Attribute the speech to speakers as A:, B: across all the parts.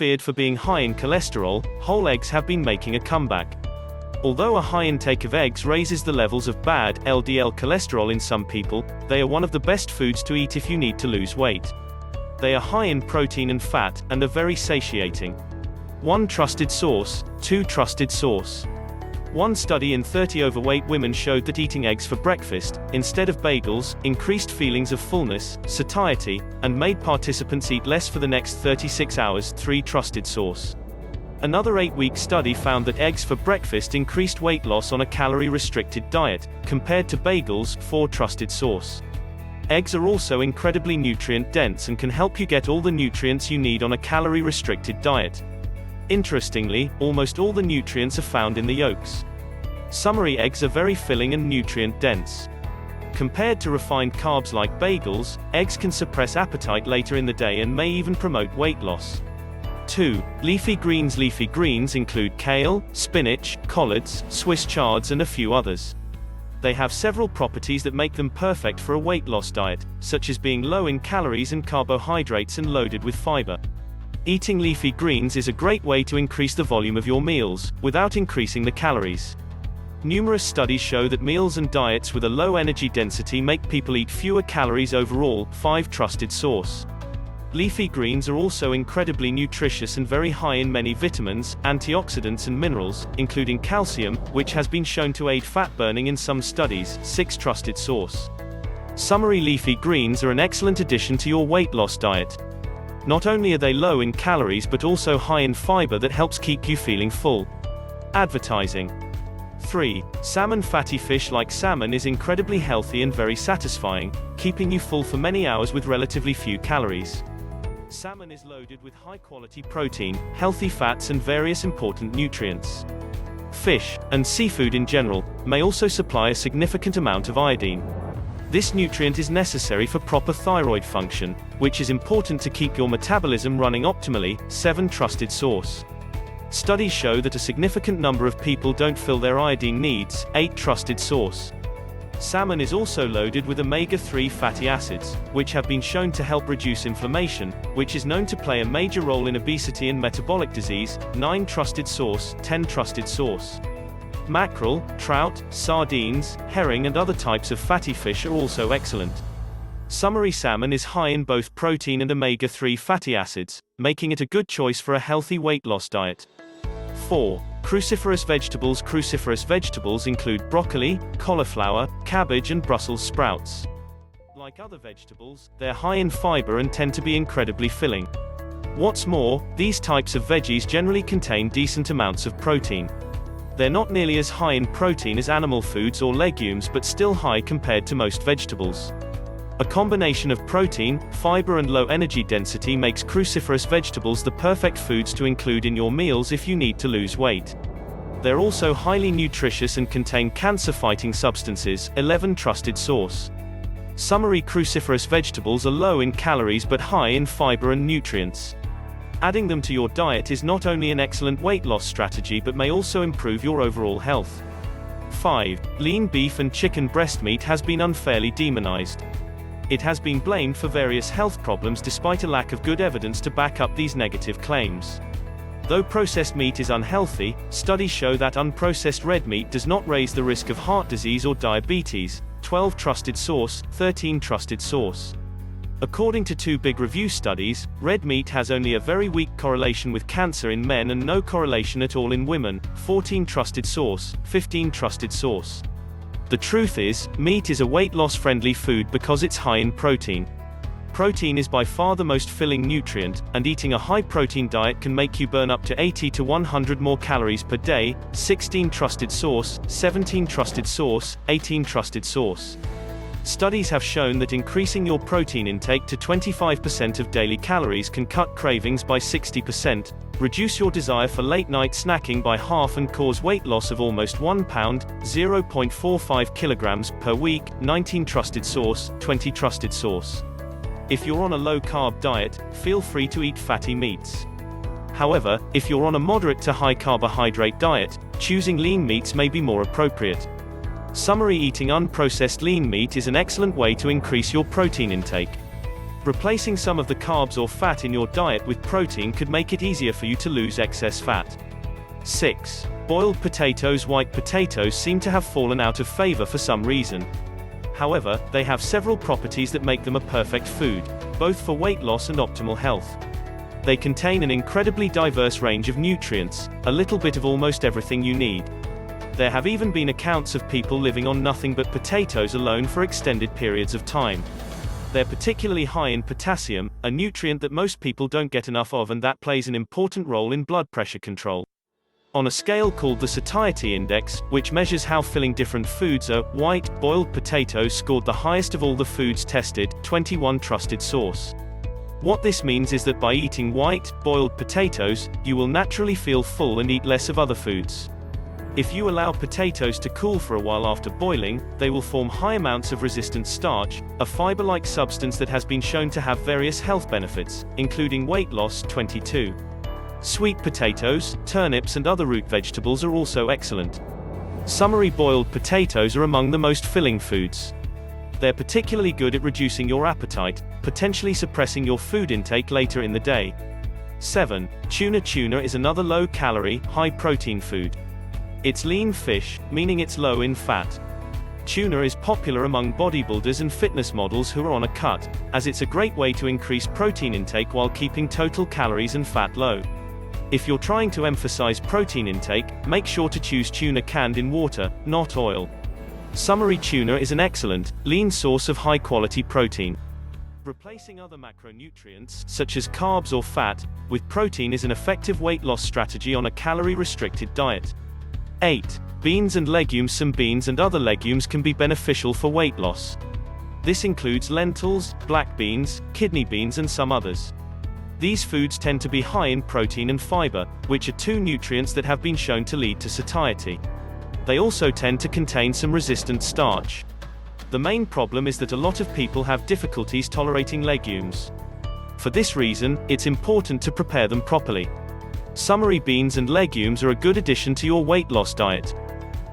A: feared for being high in cholesterol, whole eggs have been making a comeback. Although a high intake of eggs raises the levels of bad LDL cholesterol in some people, they are one of the best foods to eat if you need to lose weight. They are high in protein and fat, and are very satiating. 1 trusted source, 2 trusted source. One study in 30 overweight women showed that eating eggs for breakfast, instead of bagels, increased feelings of fullness, satiety, and made participants eat less for the next 36 hours. 3 trusted source. Another 8-week study found that eggs for breakfast increased weight loss on a calorie-restricted diet, compared to bagels. 4 trusted source. Eggs are also incredibly nutrient-dense and can help you get all the nutrients you need on a calorie-restricted diet. Interestingly, almost all the nutrients are found in the yolks. Summary: eggs are very filling and nutrient-dense. Compared to refined carbs like bagels, eggs can suppress appetite later in the day and may even promote weight loss. 2. Leafy greens. Leafy greens include kale, spinach, collards, Swiss chards and a few others. They have several properties that make them perfect for a weight loss diet, such as being low in calories and carbohydrates and loaded with fiber. Eating leafy greens is a great way to increase the volume of your meals, without increasing the calories. Numerous studies show that meals and diets with a low energy density make people eat fewer calories overall. 5 trusted source. Leafy greens are also incredibly nutritious and very high in many vitamins, antioxidants and minerals, including calcium, which has been shown to aid fat burning in some studies. 6 trusted source. Summary: leafy greens are an excellent addition to your weight loss diet. Not only are they low in calories but also high in fiber that helps keep you feeling full. Advertising. 3. Salmon. Fatty fish like salmon is incredibly healthy and very satisfying, keeping you full for many hours with relatively few calories. Salmon is loaded with high-quality protein, healthy fats and various important nutrients. Fish, and seafood in general, may also supply a significant amount of iodine. This nutrient is necessary for proper thyroid function, which is important to keep your metabolism running optimally. 7 trusted source. Studies show that a significant number of people don't fill their iodine needs. 8 trusted source. Salmon is also loaded with omega-3 fatty acids, which have been shown to help reduce inflammation, which is known to play a major role in obesity and metabolic disease. 9 trusted source. 10 trusted source. Mackerel, trout, sardines, herring and other types of fatty fish are also excellent. Summary: salmon is high in both protein and omega-3 fatty acids, making it a good choice for a healthy weight loss diet. 4. Cruciferous vegetables. Cruciferous vegetables include broccoli, cauliflower, cabbage and Brussels sprouts. Like other vegetables, they're high in fiber and tend to be incredibly filling. What's more, these types of veggies generally contain decent amounts of protein. They're not nearly as high in protein as animal foods or legumes but still high compared to most vegetables. A combination of protein, fiber and low energy density makes cruciferous vegetables the perfect foods to include in your meals if you need to lose weight. They're also highly nutritious and contain cancer-fighting substances. 11 trusted source. Summary: cruciferous vegetables are low in calories but high in fiber and nutrients. Adding them to your diet is not only an excellent weight loss strategy but may also improve your overall health. 5. Lean beef and chicken breast meat has been unfairly demonized. It has been blamed for various health problems despite a lack of good evidence to back up these negative claims. Though processed meat is unhealthy, studies show that unprocessed red meat does not raise the risk of heart disease or diabetes. 12 trusted source. 13 trusted source. According to 2 big review studies, red meat has only a very weak correlation with cancer in men and no correlation at all in women. 14 trusted source. 15 trusted source. The truth is, meat is a weight loss friendly food because it's high in protein. Protein is by far the most filling nutrient, and eating a high protein diet can make you burn up to 80 to 100 more calories per day. 16 trusted source. 17 trusted source. 18 trusted source. Studies have shown that increasing your protein intake to 25% of daily calories can cut cravings by 60%, reduce your desire for late-night snacking by half and cause weight loss of almost 1 pound, 0.45 kilograms, per week. 19 trusted source. 20 trusted source. If you're on a low-carb diet, feel free to eat fatty meats. However, if you're on a moderate to high carbohydrate diet, choosing lean meats may be more appropriate. Summary: eating unprocessed lean meat is an excellent way to increase your protein intake. Replacing some of the carbs or fat in your diet with protein could make it easier for you to lose excess fat. 6. Boiled potatoes. White potatoes seem to have fallen out of favor for some reason. However, they have several properties that make them a perfect food, both for weight loss and optimal health. They contain an incredibly diverse range of nutrients, a little bit of almost everything you need. There have even been accounts of people living on nothing but potatoes alone for extended periods of time. They're particularly high in potassium, a nutrient that most people don't get enough of and that plays an important role in blood pressure control. On a scale called the satiety index, which measures how filling different foods are, white, boiled potatoes scored the highest of all the foods tested, 21 trusted source. What this means is that by eating white, boiled potatoes, you will naturally feel full and eat less of other foods. If you allow potatoes to cool for a while after boiling, they will form high amounts of resistant starch, a fiber-like substance that has been shown to have various health benefits, including weight loss. 22. Sweet potatoes, turnips and other root vegetables are also excellent. Summery boiled potatoes are among the most filling foods. They're particularly good at reducing your appetite, potentially suppressing your food intake later in the day. 7. Tuna. Tuna is another low-calorie, high-protein food. It's lean fish, meaning it's low in fat. Tuna is popular among bodybuilders and fitness models who are on a cut, as it's a great way to increase protein intake while keeping total calories and fat low. If you're trying to emphasize protein intake, make sure to choose tuna canned in water, not oil. Summery tuna is an excellent, lean source of high-quality protein. Replacing other macronutrients, such as carbs or fat, with protein is an effective weight loss strategy on a calorie-restricted diet. 8. Beans and legumes. Some beans and other legumes can be beneficial for weight loss. This includes lentils, black beans, kidney beans and some others. These foods tend to be high in protein and fiber, which are two nutrients that have been shown to lead to satiety. They also tend to contain some resistant starch. The main problem is that a lot of people have difficulties tolerating legumes. For this reason, it's important to prepare them properly. Summery beans and legumes are a good addition to your weight loss diet.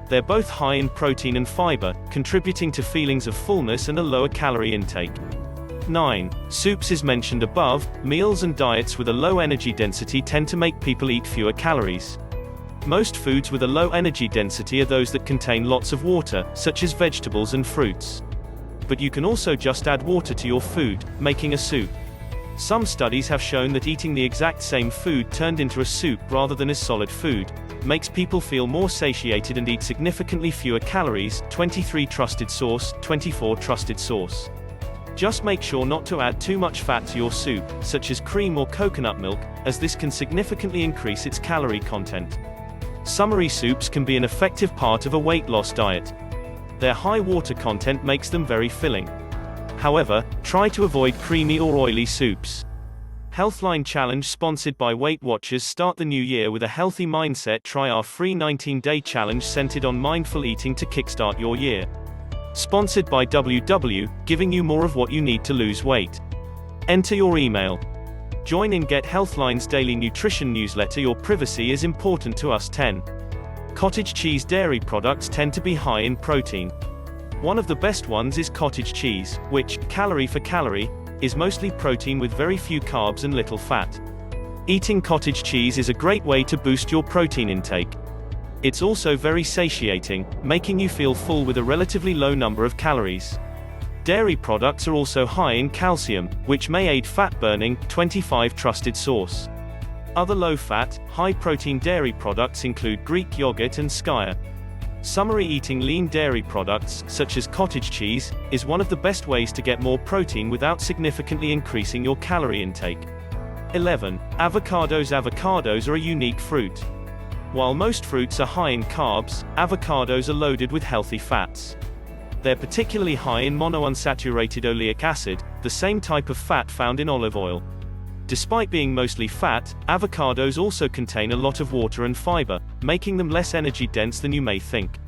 A: They're both high in protein and fiber, contributing to feelings of fullness and a lower calorie intake. 9. Soups. As mentioned above, meals and diets with a low energy density tend to make people eat fewer calories. Most foods with a low energy density are those that contain lots of water, such as vegetables and fruits. But you can also just add water to your food, making a soup. Some studies have shown that eating the exact same food turned into a soup rather than as solid food makes people feel more satiated and eat significantly fewer calories. 23 trusted source, 24 trusted source. Just make sure not to add too much fat to your soup, such as cream or coconut milk, as this can significantly increase its calorie content. Summery soups can be an effective part of a weight loss diet. Their high water content makes them very filling. However, try to avoid creamy or oily soups. Healthline Challenge sponsored by Weight Watchers. Start the new year with a healthy mindset. Try our free 19-day challenge centered on mindful eating to kickstart your year. Sponsored by WW, giving you more of what you need to lose weight. Enter your email. Join in Get Healthline's daily nutrition newsletter. Your privacy is important to us. 10. Cottage cheese. Dairy products tend to be high in protein. One of the best ones is cottage cheese, which, calorie for calorie, is mostly protein with very few carbs and little fat. Eating cottage cheese is a great way to boost your protein intake. It's also very satiating, making you feel full with a relatively low number of calories. Dairy products are also high in calcium, which may aid fat burning. 25 trusted source. Other low-fat, high-protein dairy products include Greek yogurt and skyr. Summery. Eating lean dairy products, such as cottage cheese, is one of the best ways to get more protein without significantly increasing your calorie intake. 11. Avocados. Avocados are a unique fruit. While most fruits are high in carbs, avocados are loaded with healthy fats. They're particularly high in monounsaturated oleic acid, the same type of fat found in olive oil. Despite being mostly fat, avocados also contain a lot of water and fiber, making them less energy dense than you may think.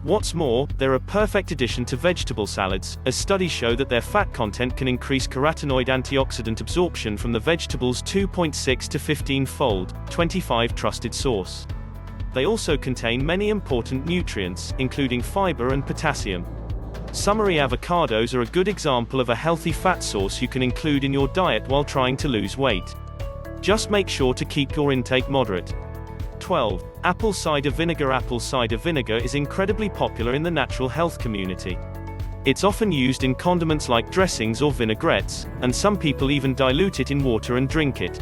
A: What's more, they're a perfect addition to vegetable salads, as studies show that their fat content can increase carotenoid antioxidant absorption from the vegetables 2.6 to 15-fold. 25 trusted source. They also contain many important nutrients, including fiber and potassium. Summary: avocados are a good example of a healthy fat source you can include in your diet while trying to lose weight. Just make sure to keep your intake moderate. 12. Apple cider vinegar. Apple cider vinegar is incredibly popular in the natural health community. It's often used in condiments like dressings or vinaigrettes, and some people even dilute it in water and drink it.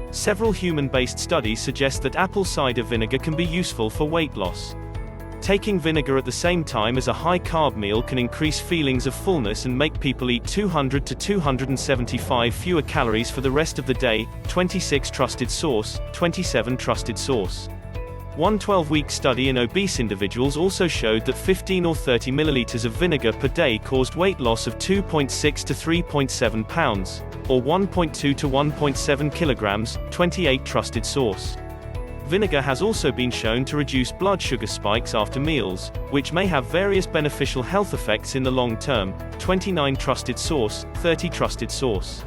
A: Several human-based studies suggest that apple cider vinegar can be useful for weight loss. Taking vinegar at the same time as a high-carb meal can increase feelings of fullness and make people eat 200 to 275 fewer calories for the rest of the day. 26. Trusted source. 27. Trusted source. One 12-week study in obese individuals also showed that 15 or 30 milliliters of vinegar per day caused weight loss of 2.6 to 3.7 pounds, or 1.2 to 1.7 kilograms. 28. Trusted source. Vinegar has also been shown to reduce blood sugar spikes after meals, which may have various beneficial health effects in the long term. 29. Trusted source. 30. Trusted source.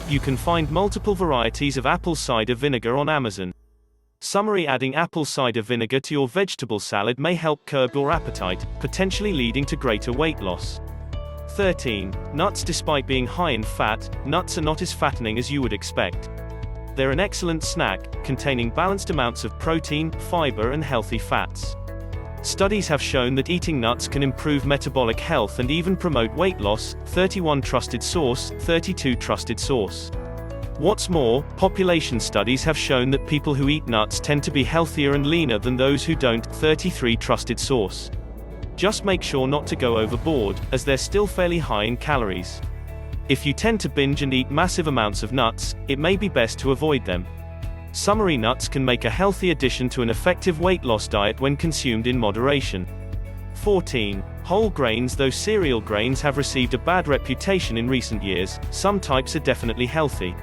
A: You can find multiple varieties of apple cider vinegar on Amazon. Summary: adding apple cider vinegar to your vegetable salad may help curb your appetite, potentially leading to greater weight loss. 13. Nuts. Despite being high in fat, nuts are not as fattening as you would expect. They're an excellent snack, containing balanced amounts of protein, fiber and healthy fats. Studies have shown that eating nuts can improve metabolic health and even promote weight loss. 31. Trusted source. 32. Trusted source. What's more, population studies have shown that people who eat nuts tend to be healthier and leaner than those who don't. 33. Trusted source. Just make sure not to go overboard, as they're still fairly high in calories. If you tend to binge and eat massive amounts of nuts, it may be best to avoid them. Summary: nuts can make a healthy addition to an effective weight loss diet when consumed in moderation. 14. Whole grains. Though cereal grains have received a bad reputation in recent years, some types are definitely healthy.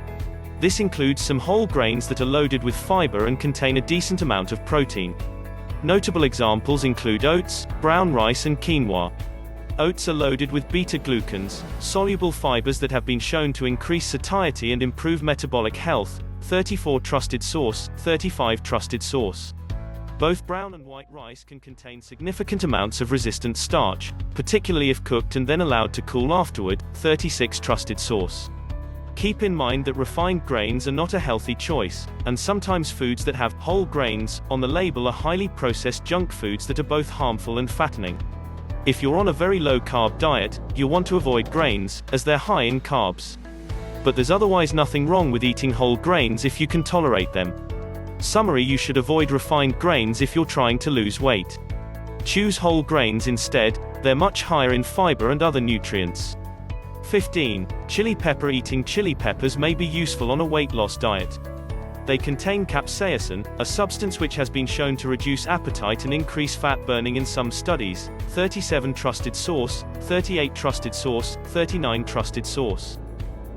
A: This includes some whole grains that are loaded with fiber and contain a decent amount of protein. Notable examples include oats, brown rice and quinoa. Oats are loaded with beta-glucans, soluble fibers that have been shown to increase satiety and improve metabolic health. 34. Trusted source. 35. Trusted source. Both brown and white rice can contain significant amounts of resistant starch, particularly if cooked and then allowed to cool afterward. 36. Trusted source. Keep in mind that refined grains are not a healthy choice, and sometimes foods that have whole grains on the label are highly processed junk foods that are both harmful and fattening. If you're on a very low-carb diet, you'll want to avoid grains, as they're high in carbs. But there's otherwise nothing wrong with eating whole grains if you can tolerate them. Summary: you should avoid refined grains if you're trying to lose weight. Choose whole grains instead, they're much higher in fiber and other nutrients. 15. Chili pepper. Eating chili peppers may be useful on a weight loss diet. They contain capsaicin, a substance which has been shown to reduce appetite and increase fat burning in some studies. 37. Trusted source. 38. Trusted source. 39. Trusted source.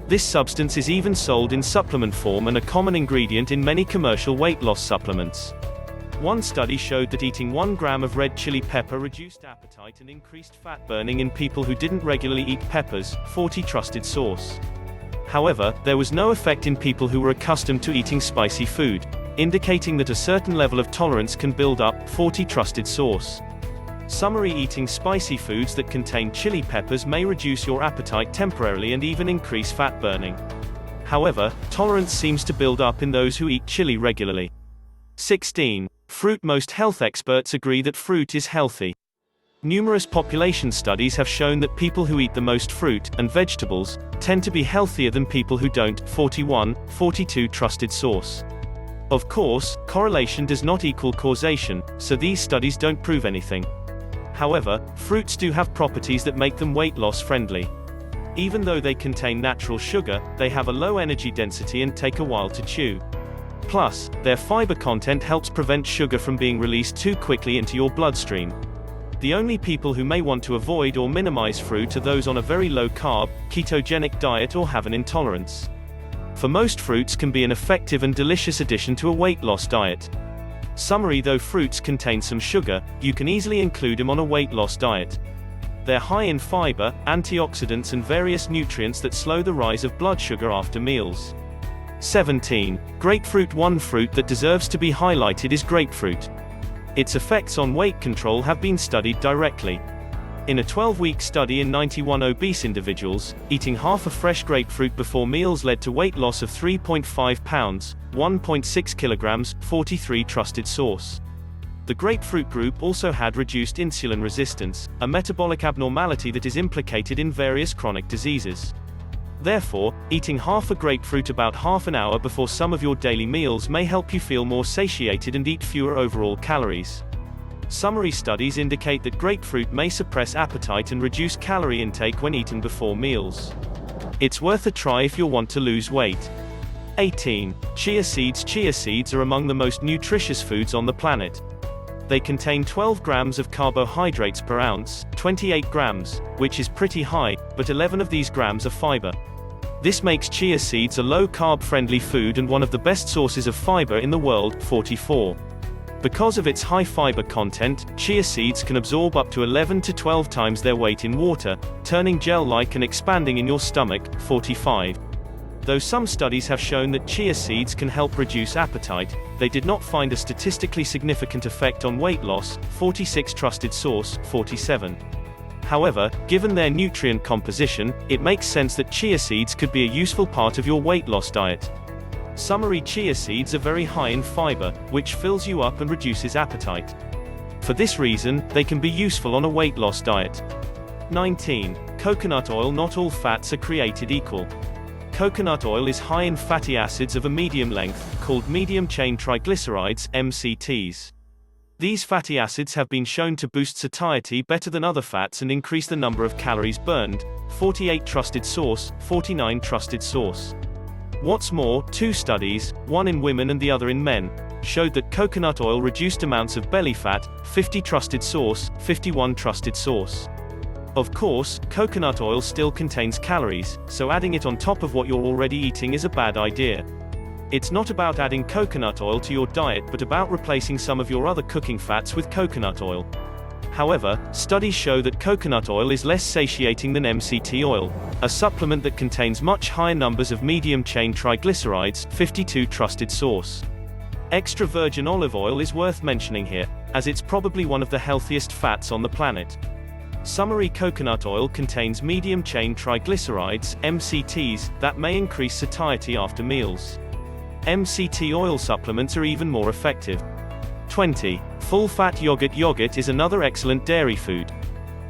A: This substance is even sold in supplement form and a common ingredient in many commercial weight loss supplements. One study showed that eating 1 gram of red chili pepper reduced appetite and increased fat burning in people who didn't regularly eat peppers. 40. Trusted source. However, there was no effect in people who were accustomed to eating spicy food, indicating that a certain level of tolerance can build up. 40. Trusted source. Summary: eating spicy foods that contain chili peppers may reduce your appetite temporarily and even increase fat burning. However, tolerance seems to build up in those who eat chili regularly. 16. Fruit. Most health experts agree that fruit is healthy. Numerous population studies have shown that people who eat the most fruit and vegetables tend to be healthier than people who don't. 41. 42. Trusted source. Of course, correlation does not equal causation, so these studies don't prove anything. However, fruits do have properties that make them weight loss friendly. Even though they contain natural sugar, they have a low energy density and take a while to chew. Plus, their fiber content helps prevent sugar from being released too quickly into your bloodstream. The only people who may want to avoid or minimize fruit are those on a very low-carb, ketogenic diet or have an intolerance. For most, fruits can be an effective and delicious addition to a weight loss diet. Summary: though fruits contain some sugar, you can easily include them on a weight loss diet. They're high in fiber, antioxidants and various nutrients that slow the rise of blood sugar after meals. 17. Grapefruit. One fruit that deserves to be highlighted is grapefruit. Its effects on weight control have been studied directly. In a 12-week study in 91 obese individuals, eating half a fresh grapefruit before meals led to weight loss of 3.5 pounds, 1.6 kilograms, 43 trusted source. The grapefruit group also had reduced insulin resistance, a metabolic abnormality that is implicated in various chronic diseases. Therefore, eating half a grapefruit about half an hour before some of your daily meals may help you feel more satiated and eat fewer overall calories. Summary studies indicate that grapefruit may suppress appetite and reduce calorie intake when eaten before meals. It's worth a try if you want to lose weight. 18. Chia seeds. Chia seeds are among the most nutritious foods on the planet. They contain 12 grams of carbohydrates per ounce, 28 grams, which is pretty high, but 11 of these grams are fiber. This makes chia seeds a low-carb friendly food and one of the best sources of fiber in the world. 44. Because of its high fiber content, chia seeds can absorb up to 11 to 12 times their weight in water, turning gel-like and expanding in your stomach. 45. Though some studies have shown that chia seeds can help reduce appetite, they did not find a statistically significant effect on weight loss. 46 trusted source. 47. However, given their nutrient composition, it makes sense that chia seeds could be a useful part of your weight loss diet. Summary: chia seeds are very high in fiber, which fills you up and reduces appetite. For this reason, they can be useful on a weight loss diet. 19. Coconut oil. Not all fats are created equal. Coconut oil is high in fatty acids of a medium length, called medium-chain triglycerides, MCTs. These fatty acids have been shown to boost satiety better than other fats and increase the number of calories burned. 48 trusted source. 49 trusted source. What's more, two studies, one in women and the other in men, showed that coconut oil reduced amounts of belly fat. 50 trusted source. 51 trusted source. Of course, coconut oil still contains calories, so adding it on top of what you're already eating is a bad idea. It's not about adding coconut oil to your diet but about replacing some of your other cooking fats with coconut oil. However, studies show that coconut oil is less satiating than MCT oil, a supplement that contains much higher numbers of medium-chain triglycerides. 52 trusted source. Extra virgin olive oil is worth mentioning here, as it's probably one of the healthiest fats on the planet. Summary: coconut oil contains medium-chain triglycerides, MCTs, that may increase satiety after meals. MCT oil supplements are even more effective. 20. Full-fat yogurt. Yogurt is another excellent dairy food.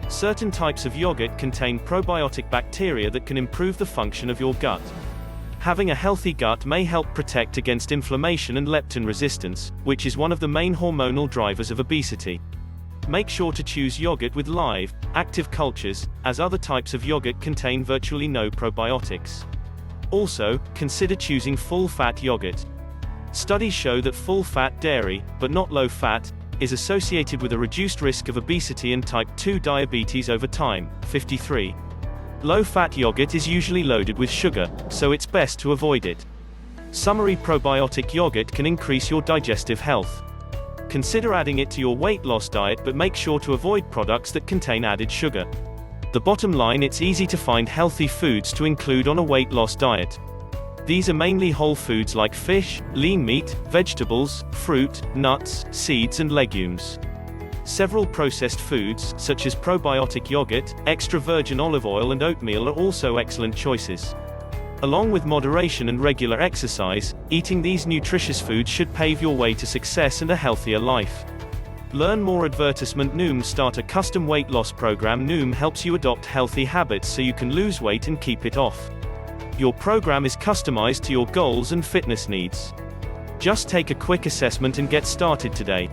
A: Certain types of yogurt contain probiotic bacteria that can improve the function of your gut. Having a healthy gut may help protect against inflammation and leptin resistance, which is one of the main hormonal drivers of obesity. Make sure to choose yogurt with live, active cultures, as other types of yogurt contain virtually no probiotics. Also, consider choosing full-fat yogurt. Studies show that full-fat dairy, but not low-fat, is associated with a reduced risk of obesity and type 2 diabetes over time. 53. Low-fat yogurt is usually loaded with sugar, so it's best to avoid it. Summary: probiotic yogurt can increase your digestive health. Consider adding it to your weight loss diet, but make sure to avoid products that contain added sugar. The bottom line: it's easy to find healthy foods to include on a weight loss diet. These are mainly whole foods like fish, lean meat, vegetables, fruit, nuts, seeds and legumes. Several processed foods, such as probiotic yogurt, extra virgin olive oil and oatmeal are also excellent choices. Along with moderation and regular exercise, eating these nutritious foods should pave your way to success and a healthier life. Learn more. Advertisement: Noom. Start a custom weight loss program. Noom helps you adopt healthy habits so you can lose weight and keep it off. Your program is customized to your goals and fitness needs. Just take a quick assessment and get started today.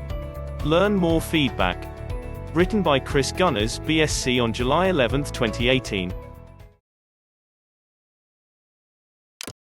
A: Learn more. Feedback. Written by Chris Gunners, BSc, on July 11, 2018.